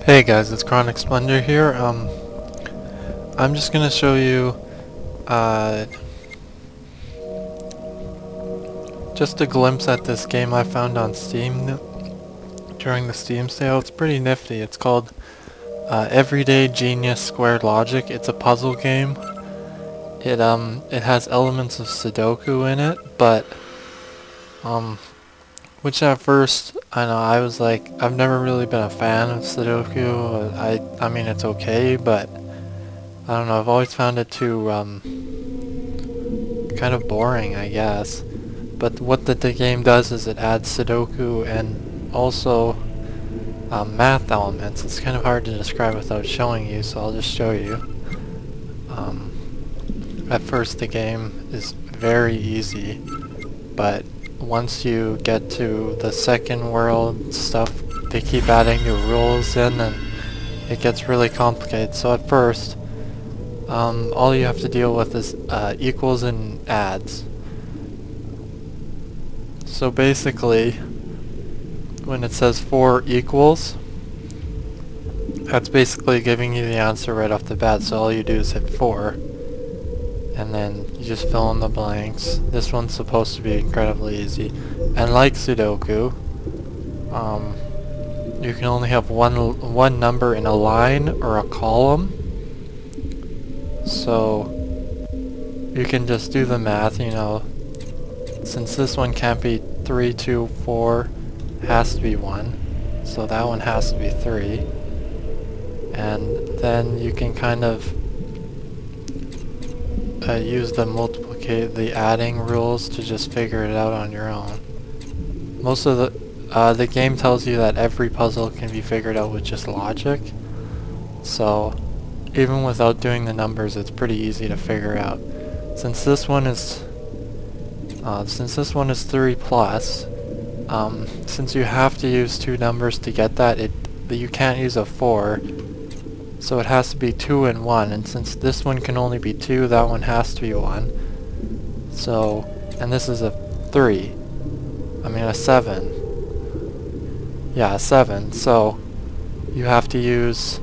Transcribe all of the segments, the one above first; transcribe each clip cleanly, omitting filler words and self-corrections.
Hey guys, it's Chronic Splendor here. I'm just gonna show you just a glimpse at this game I found on Steam during the Steam sale. It's pretty nifty. It's called Everyday Genius SquareLogic. It's a puzzle game. It has elements of Sudoku in it, but which at first, I know, I was like, I've never really been a fan of Sudoku. I mean, it's okay, but I don't know, I've always found it too, kind of boring, I guess. But what the game does is it adds Sudoku and also math elements. It's kind of hard to describe without showing you, so I'll just show you. At first the game is very easy, but once you get to the second world stuff, they keep adding new rules in and it gets really complicated. So at first, all you have to deal with is equals and adds. So basically, when it says 4 equals, that's basically giving you the answer right off the bat. So all you do is hit 4. And then you just fill in the blanks. This one's supposed to be incredibly easy. And like Sudoku, you can only have one number in a line or a column. So you can just do the math, you know. Since this one can't be 3, 2, 4, has to be 1. So that one has to be 3. And then you can kind of use the adding rules to just figure it out on your own. Most of the game tells you that every puzzle can be figured out with just logic. So even without doing the numbers, it's pretty easy to figure out. Since this one is 3 plus, since you have to use 2 numbers to get that, you can't use a 4. So it has to be 2 and 1, and since this one can only be 2, that one has to be 1. So, and this is a 3. I mean a 7. Yeah, a 7. So you have to use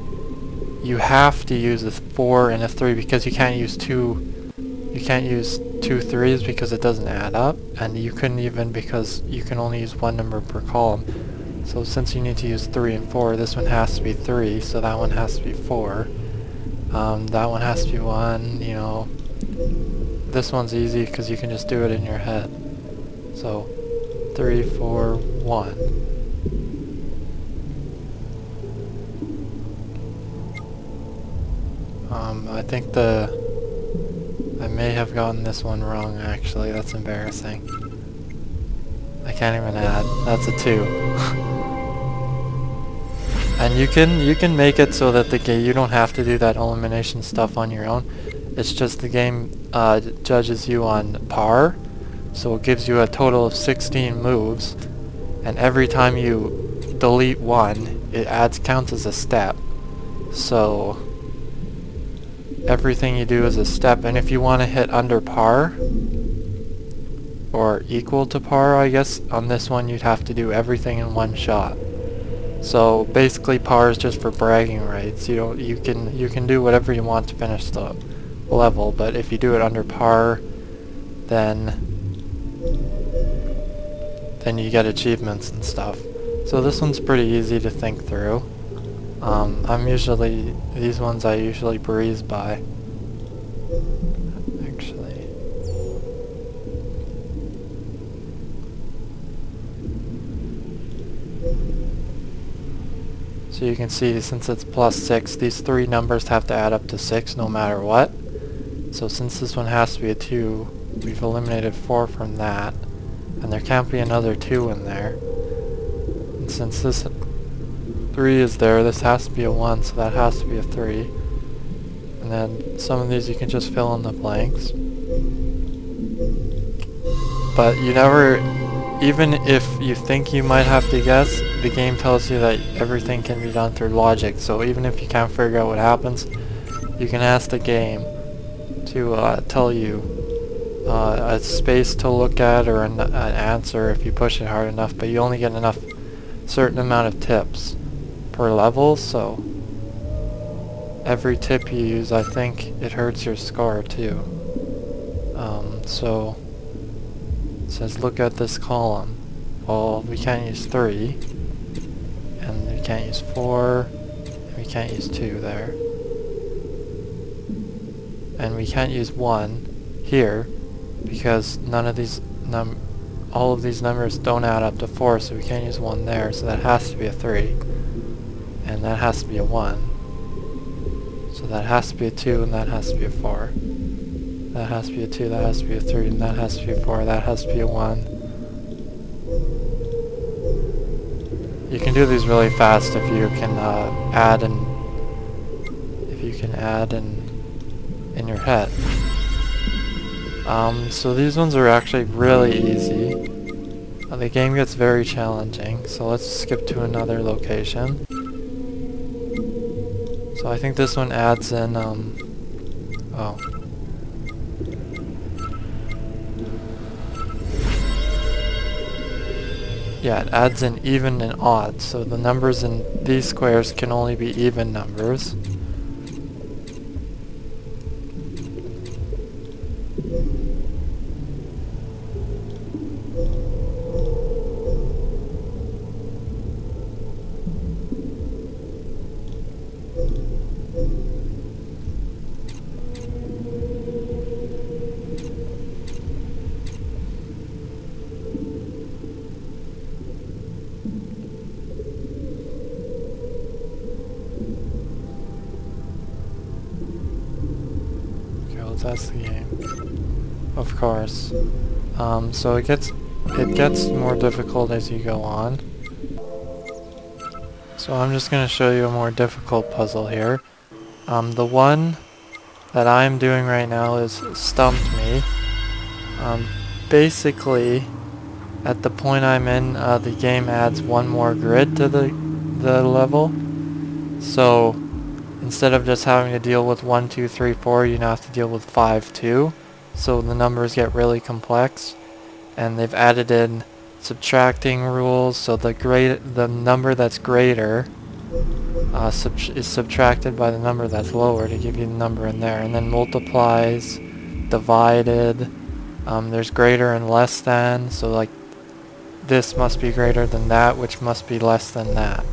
a 4 and a 3 because you can't use two 3s because it doesn't add up, and you couldn't even because you can only use 1 number per column. So since you need to use 3 and 4, this one has to be 3, so that one has to be 4. That one has to be 1, you know. This one's easy because you can just do it in your head. So 3, 4, 1. I think I may have gotten this one wrong actually, that's embarrassing. I can't even add, that's a 2. And you can make it so that you don't have to do that elimination stuff on your own. It's just the game judges you on par, so it gives you a total of 16 moves, and every time you delete one, it counts as a step. So everything you do is a step, and if you want to hit under par or equal to par, I guess on this one you'd have to do everything in one shot. So basically par is just for bragging rights. You can do whatever you want to finish the level, but if you do it under par, then you get achievements and stuff. So this one's pretty easy to think through. These ones I usually breeze by. Actually. So you can see, since it's plus 6, these 3 numbers have to add up to 6 no matter what. So since this one has to be a 2, we've eliminated 4 from that. And there can't be another 2 in there. And since this 3 is there, this has to be a 1, so that has to be a 3. And then some of these you can just fill in the blanks. But you never... Even if you think you might have to guess, the game tells you that everything can be done through logic. So even if you can't figure out what happens, you can ask the game to tell you a space to look at or an answer if you push it hard enough. But you only get enough certain amount of tips per level, so every tip you use, I think it hurts your score too. So it says look at this column. Well, we can't use 3, and we can't use 4, and we can't use 2 there. And we can't use 1 here, because none of these all of these numbers don't add up to 4, so we can't use 1 there, so that has to be a 3. And that has to be a 1. So that has to be a 2, and that has to be a 4. That has to be a 2, that has to be a 3, and that has to be a 4, that has to be a 1. You can do these really fast if you can add in your head. So these ones are actually really easy. The game gets very challenging, so let's skip to another location. So I think this one adds in, oh. Yeah, it adds in even and odd, so the numbers in these squares can only be even numbers. That's the game, of course. So it gets more difficult as you go on. So I'm just going to show you a more difficult puzzle here. The one that I'm doing right now is Stump Me. Basically, at the point I'm in, the game adds one more grid to the level. So instead of just having to deal with 1, 2, 3, 4, you now have to deal with 5, 2. So the numbers get really complex. And they've added in subtracting rules, so the number that's greater is subtracted by the number that's lower to give you the number in there. And then multiplies, divided, there's greater and less than, so like this must be greater than that, which must be less than that.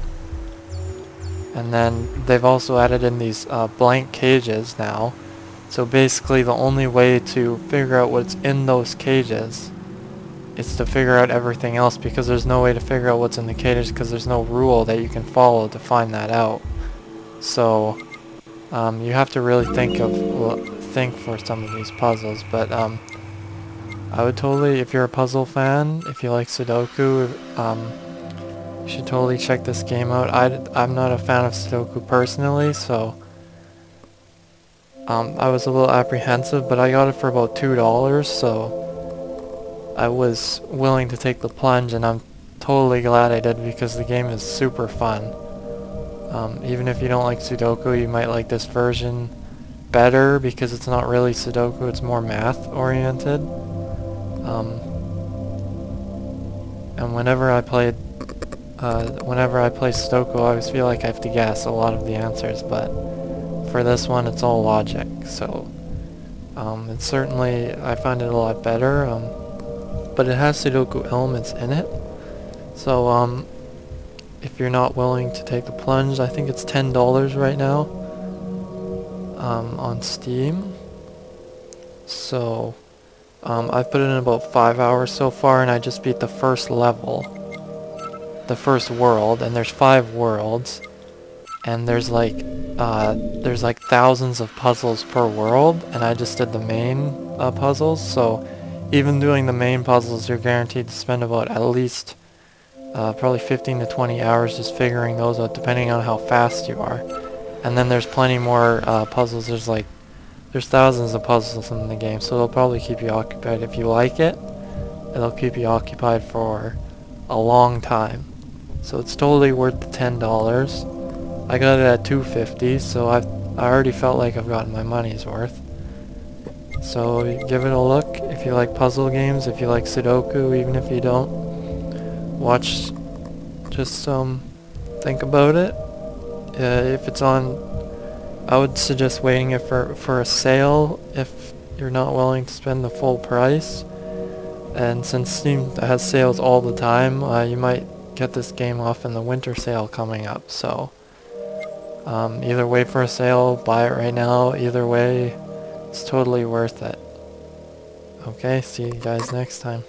And then they've also added in these blank cages now. So basically the only way to figure out what's in those cages is to figure out everything else, because there's no way to figure out what's in the cages because there's no rule that you can follow to find that out. So you have to really think for some of these puzzles. But I would totally, if you're a puzzle fan, if you like Sudoku, you should totally check this game out. I'm not a fan of Sudoku personally, so I was a little apprehensive, but I got it for about $2, so I was willing to take the plunge, and I'm totally glad I did because the game is super fun. Even if you don't like Sudoku, you might like this version better because it's not really Sudoku, it's more math oriented. And whenever I play Sudoku, I always feel like I have to guess a lot of the answers, but for this one it's all logic, so it's certainly, I find it a lot better, but it has Sudoku elements in it, so if you're not willing to take the plunge, I think it's $10 right now on Steam. So I've put in about 5 hours so far, and I just beat the first level, the first world, and there's 5 worlds, and there's like thousands of puzzles per world, and I just did the main puzzles. So even doing the main puzzles, you're guaranteed to spend about at least probably 15 to 20 hours just figuring those out, depending on how fast you are. And then there's plenty more puzzles. There's thousands of puzzles in the game, so it'll probably keep you occupied. If you like it, it'll keep you occupied for a long time. So it's totally worth the $10. I got it at $2.50, so I already felt like I've gotten my money's worth. So give it a look if you like puzzle games, if you like Sudoku, even if you don't. Watch, just think about it, If it's on, I would suggest waiting it for a sale if you're not willing to spend the full price. And since Steam has sales all the time, you might get this game off in the winter sale coming up. So either wait for a sale, buy it right now. Either way, it's totally worth it. Okay, see you guys next time.